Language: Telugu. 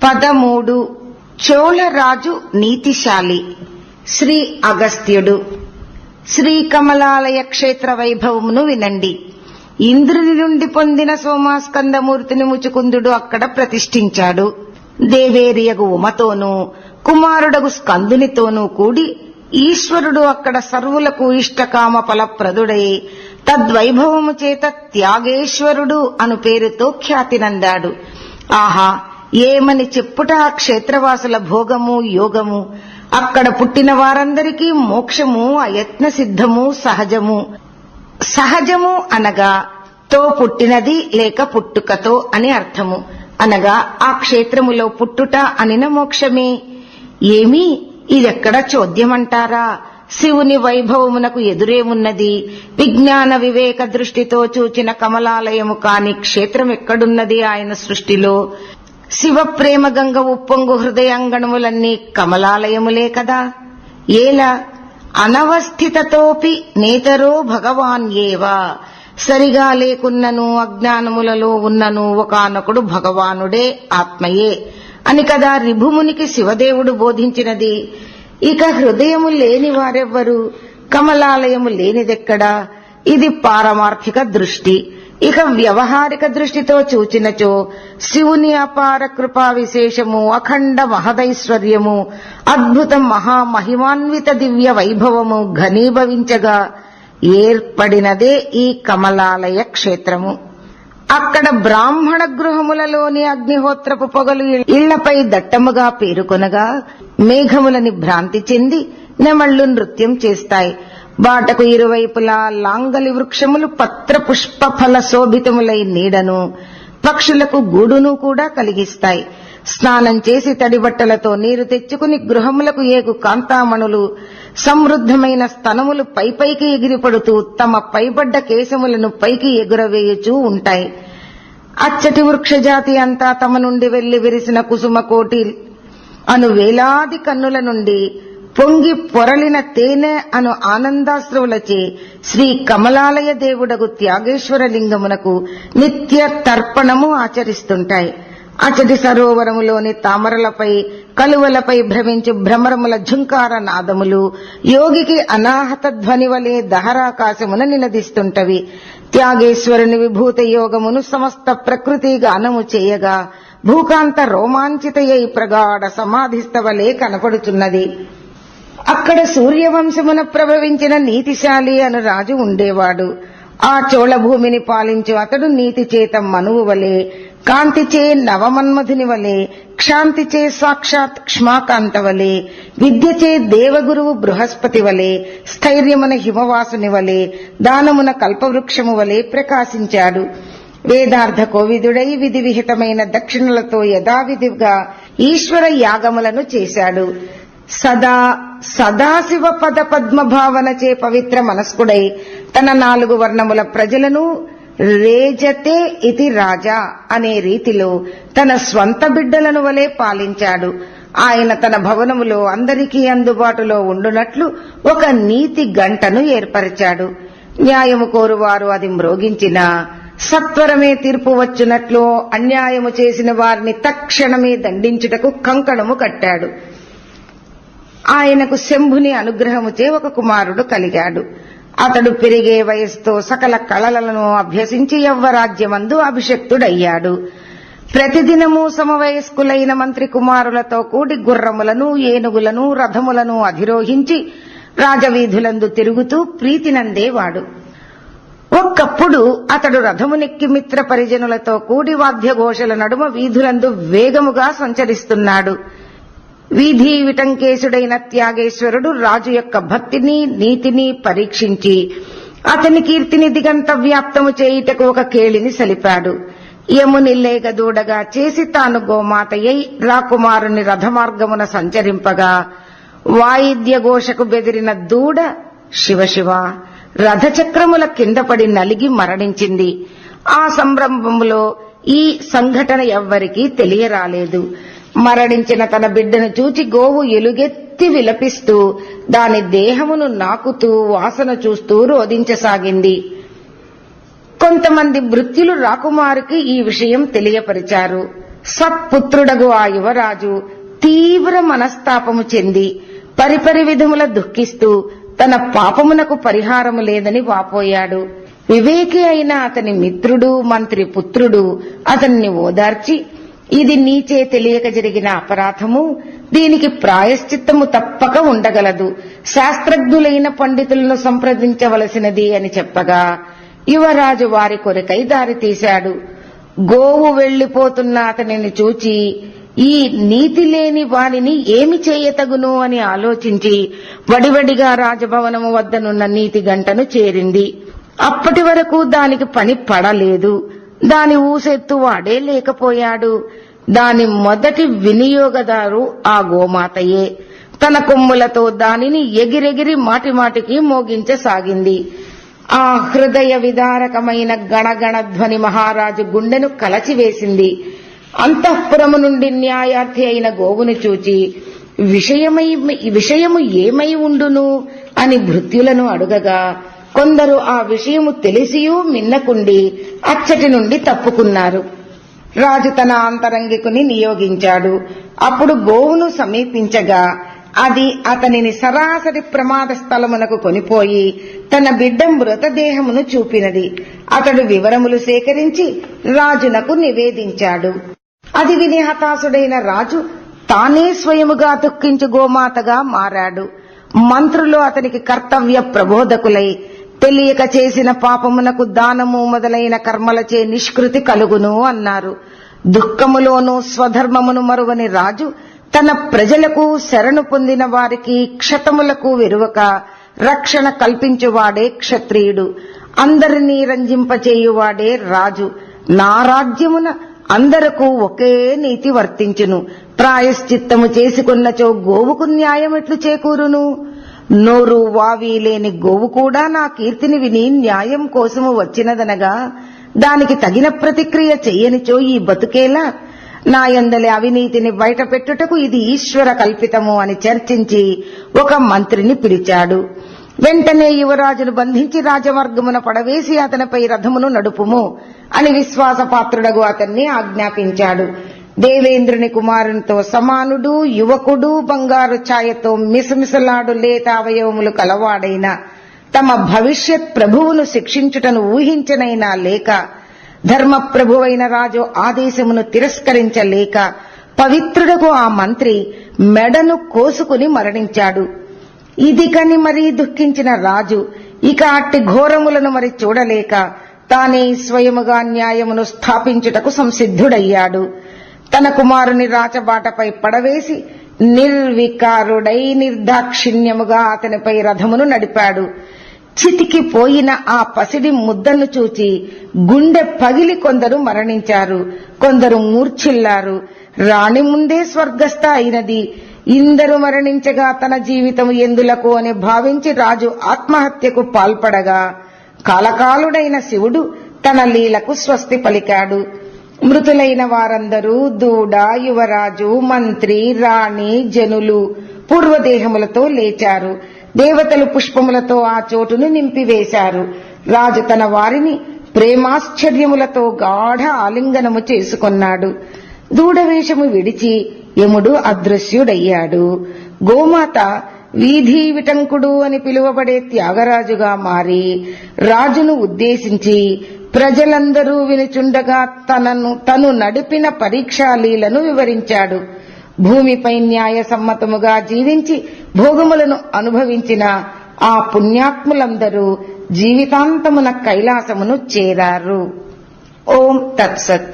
13 చోళరాజు నీతిశాలి. శ్రీ అగస్త్యుడు. శ్రీ కమలాలయ క్షేత్ర వైభవమును వినండి. ఇంద్రుని నుండి పొందిన సోమాస్కందమూర్తిని ముచుకుందుడు అక్కడ ప్రతిష్ఠించాడు. దేవేరియగు ఉమతోనూ కుమారుడగు స్కందునితోనూ కూడి ఈశ్వరుడు అక్కడ సర్వులకు ఇష్టకామ ఫలప్రదుడై తద్వైభవము చేత త్యాగేశ్వరుడు అను పేరుతో ఖ్యాతినందాడు. ఆహా, ఏమని చెప్పుట ఆ క్షేత్రవాసుల భోగము యోగము! అక్కడ పుట్టిన వారందరికీ మోక్షము అయత్న సిద్ధము సహజము. సహజము అనగా తో పుట్టినది లేక పుట్టుకతో అని అర్థము. అనగా ఆ క్షేత్రములో పుట్టుట అనిన మోక్షమే. ఏమీ ఇదెక్కడ చోద్యమంటారా? శివుని వైభవమునకు ఎదురేమున్నది? విజ్ఞాన వివేక దృష్టితో చూచిన కమలాలయము కాని క్షేత్రం ఎక్కడున్నది ఆయన సృష్టిలో? శివ ప్రేమ గంగ ఉప్పొంగు హృదయాంగణములన్నీ కమలాలయములే కదా. ఏలా అనవస్థితతోపి నేతరో భగవాన్ ఏవా. సరిగా లేకున్నను అజ్ఞానములలో ఉన్నను ఒకానొకడు భగవానుడే ఆత్మయే అని కదా రిభుమునికి శివదేవుడు బోధించినది. ఇక హృదయము లేని వారెవ్వరు? కమలాలయము లేనిదెక్కడా? ఇది పారమార్థిక దృష్టి. ఇక వ్యవహారిక దృష్టితో చూచినచో శివుని అపార కృపా విశేషము, అఖండ మహదైశ్వర్యము, అద్భుత మహామహిమాన్విత దివ్య వైభవము ఘనీభవించగా ఏర్పడినదే ఈ కమలాలయ క్షేత్రము. అక్కడ బ్రాహ్మణ గృహములలోని అగ్నిహోత్రపు పొగలు ఇళ్లపై దట్టముగా పేరుకొనగా మేఘములని భ్రాంతి చెంది నెమళ్లు నృత్యం చేస్తాయి. బాటకు ఇరువైపులా లాంగలి వృక్షములు పత్ర పుష్ప ఫల శోభితములై నీడను, పక్షులకు గూడును కూడా కలిగిస్తాయి. స్నానం చేసి తడిబట్టలతో నీరు తెచ్చుకుని గృహములకు ఏగు కాంతామణులు సమృద్ధమైన స్తనములు పైపైకి ఎగిరిపడుతూ తమ పైబడ్డ కేశములను పైకి ఎగురవేయుచూ ఉంటాయి. అచ్చటి వృక్షజాతి అంతా తమ నుండి వెళ్లి విరిసిన కుసుమ కోటి అను వేలాది కన్నుల నుండి పొంగి పొరలిన తేనె అను ఆనందాశ్రువులచే శ్రీ కమలాలయ దేవుడగు త్యాగేశ్వర లింగమునకు నిత్య తర్పణము ఆచరిస్తుంటాయి. అచటి సరోవరములోని తామరలపై కలువలపై భ్రమించు భ్రమరముల ఝుంకార నాదములు యోగికి అనాహత ధ్వని వలె దహరాకాశమున నినదిస్తుంటవి. త్యాగేశ్వరుని విభూత యోగమును సమస్త ప్రకృతి గానము చేయగా భూకాంత రోమాంచితయై ప్రగాఢ సమాధిస్థవలే కనపడుచున్నది. అక్కడ సూర్యవంశమున ప్రభవించిన నీతిశాలి అను రాజు ఉండేవాడు. ఆ చోళభూమిని పాలించు అతడు నీతి చేత మనువు వలె, కాంతిచే నవమన్మధుని వలె, క్షాంతిచే సాక్షాత్ క్ష్మాకాంత వలె, విద్యచే దేవగురువు బృహస్పతి వలె, స్థైర్యమున హిమవాసుని వలె, దానమున కల్పవృక్షము వలె ప్రకాశించాడు. వేదార్థ కోవిదుడై విధి విహితమైన దక్షిణలతో యథావిధిగా ఈశ్వర యాగములను చేశాడు. సదాశివ పద పద్మభావనచే పవిత్ర మనస్కుడై తన 4 వర్ణముల ప్రజలను రేజతే ఇతి రాజా అనే రీతిలో తన స్వంత బిడ్డలను వలె పాలించాడు. ఆయన తన భవనములో అందరికీ అందుబాటులో ఉండునట్లు ఒక నీతి గంటను ఏర్పరిచాడు. న్యాయము కోరువారు అది మ్రోగించినా సత్వరమే తీర్పు వచ్చునట్లు అన్యాయము చేసిన వారిని తక్షణమే దండించుటకు కంకణము కట్టాడు. ఆయనకు శంభుని అనుగ్రహముచే ఒక కుమారుడు కలిగాడు. అతడు పెరిగే వయస్సుతో సకల కళలను అభ్యసించి యవ్వరాజ్యమందు అభిషక్తుడయ్యాడు. ప్రతిదినము సమవయస్కులైన మంత్రి కుమారులతో కూడి గుర్రములను, ఏనుగులను, రథములను అధిరోహించి రాజవీధులందు తిరుగుతూ ప్రీతినందేవాడు. ఒక్కప్పుడు అతడు రథమునెక్కి మిత్ర పరిజనులతో కూడి వాద్యఘోషల నడుమ వీధులందు వేగముగా సంచరిస్తున్నాడు. వీధి విటంకేశుడైన త్యాగేశ్వరుడు రాజు యొక్క భక్తిని నీతిని పరీక్షించి అతని కీర్తిని దిగంత వ్యాప్తము చేయుటకు ఒక కేళిని సలిపాడు. యముని లేగదూడగా చేసి తాను గోమాతయై రాకుమారుని రథమార్గమున సంచరింపగా వాయిద్య ఘోషకు బెదిరిన దూడ శివశివ రథచక్రముల కింద పడి నలిగి మరణించింది. ఆ సంభ్రమంలో ఈ సంఘటన ఎవ్వరికీ తెలియరాలేదు. మరణించిన తన బిడ్డను చూచి గోవు ఎలుగెత్తి విలపిస్తూ దాని దేహమును నాకుతూ వాసన చూస్తూ రోదించసాగింది. కొంతమంది భృత్యులు రాకుమారికి ఈ విషయం తెలియపరిచారు. సత్పుత్రుడగు ఆ యువరాజు తీవ్ర మనస్తాపము చెంది పరిపరి విధముల దుఃఖిస్తూ తన పాపమునకు పరిహారము లేదని వాపోయాడు. వివేకి అయిన అతని మిత్రుడు మంత్రి పుత్రుడు అతన్ని ఓదార్చి, ఇది నీచే తెలియక జరిగిన అపరాధము, దీనికి ప్రాయశ్చిత్తము తప్పక ఉండగలదు, శాస్త్రజ్ఞులైన పండితులను సంప్రదించవలసినది అని చెప్పగా యువరాజు వారి కొరకై దారి తీశాడు. గోవు వెళ్లిపోతున్న అతనిని చూచి, ఈ నీతి లేని వారిని ఏమి చేయతగును అని ఆలోచించి వడివడిగా రాజభవనము వద్దనున్న నీతి గంటను చేరింది. అప్పటి వరకు దానికి పని పడలేదు. దాని ఊసెత్తు వాడే లేకపోయాడు. దాని మొదటి వినియోగదారు ఆ గోమాతయే. తన కొమ్ములతో దానిని ఎగిరెగిరి మాటిమాటికి మోగించసాగింది. ఆ హృదయ విదారకమైన గణగణ ధ్వని మహారాజు గుండెను కలచివేసింది. అంతఃపురము నుండి న్యాయార్థి అయిన గోవును చూచి, విషయము ఏమై ఉండును అని భృత్యులను అడుగగా కొందరు ఆ విషయము తెలిసియూ మిన్నకుండి అచ్చటి నుండి తప్పుకున్నారు. రాజు తన అంతరంగికుని నియోగించాడు. అప్పుడు గోవును సమీపించగా అది అతనిని సరాసరి ప్రమాద స్థలమునకు కొనిపోయి తన బిడ్డ మృతదేహమును చూపినది. అతడు వివరములు సేకరించి రాజునకు నివేదించాడు. అది విని హతాశుడైన రాజు తానే స్వయముగా దుఃఖించు గోమాతగా మారాడు. మంత్రులు అతనికి కర్తవ్య ప్రబోధకులై, తెలియక చేసిన పాపమునకు దానము మొదలైన కర్మలచే నిష్కృతి కలుగును అన్నారు. దుఃఖములోనూ స్వధర్మమును మరువని రాజు తన ప్రజలకు శరణు పొందిన వారికి క్షతములకు వెరువక రక్షణ కల్పించువాడే క్షత్రియుడు. అందరినీ రంజింపచేయువాడే రాజు. నా రాజ్యమున అందరకు ఒకే నీతి వర్తించును. ప్రాయశ్చిత్తము చేసుకున్నచో గోవుకు న్యాయం ఎట్లు చేకూరును? నోరు వావి లేని గోవు కూడా నా కీర్తిని విని న్యాయం కోసము వచ్చినదనగా దానికి తగిన ప్రతిక్రియ చెయ్యనిచో ఈ బతుకేలా? నా యందలి అవినీతిని బయటపెట్టుటకు ఇది ఈశ్వర కల్పితము అని చర్చించి ఒక మంత్రిని పిలిచాడు. వెంటనే యువరాజును బంధించి రాజమార్గమున పడవేసి అతనిపై రథమును నడుపుము అని విశ్వాసపాత్రుడగు అతన్ని ఆజ్ఞాపించాడు. దేవేంద్రుని కుమారునితో సమానుడు, యువకుడు, బంగారు ఛాయతో మిసమిసలాడు లేత అవయవములు కలవాడైన తమ భవిష్యత్ ప్రభువును శిక్షించుటను ఊహించనైనా లేక, ధర్మప్రభువైన రాజు ఆదేశమును తిరస్కరించలేక పవిత్రుడకు ఆ మంత్రి మెడను కోసుకుని మరణించాడు. ఇది కని మరీ దుఃఖించిన రాజు ఇక అట్టి ఘోరములను మరి చూడలేక తానే స్వయముగా న్యాయమును స్థాపించుటకు సంసిద్ధుడయ్యాడు. తన కుమారుని రాచబాటపై పడవేసి నిర్వికారుడై నిర్దాక్షిణ్యముగా అతనిపై రథమును నడిపాడు. చితికిపోయిన ఆ పసిడి ముద్దను చూచి గుండె పగిలి కొందరు మరణించారు, కొందరు మూర్ఛిల్లారు. రాణి ముందే స్వర్గస్థ అయినది, ఇందరు మరణించగా తన జీవితం ఎందులకు అని భావించి రాజు ఆత్మహత్యకు పాల్పడగా కాలకాలుడైన శివుడు తన లీలకు స్వస్తి పలికాడు. మృతులైన వారందరూ దూడ, యువరాజు, మంత్రి, రాణి, జనులు పూర్వదేహములతో లేచారు. దేవతలు పుష్పములతో ఆ చోటును నింపివేశారు. రాజు తన వారిని ప్రేమాశ్చర్యములతో గాఢ ఆలింగనము చేసుకొన్నాడు. దూడవేషము విడిచి యముడు అదృశ్యుడయ్యాడు. గోమాత వీధి విటంకుడు అని పిలువబడే త్యాగరాజుగా మారి రాజును ఉద్దేశించి ప్రజలందరూ వినుచుండగా తను నడిపిన పరీక్షాలీలను వివరించాడు. భూమిపై న్యాయ సమ్మతముగా జీవించి భోగములను అనుభవించిన ఆ పుణ్యాత్ములందరూ జీవితాంతమున కైలాసమును చేరారు. ఓం తత్సత్.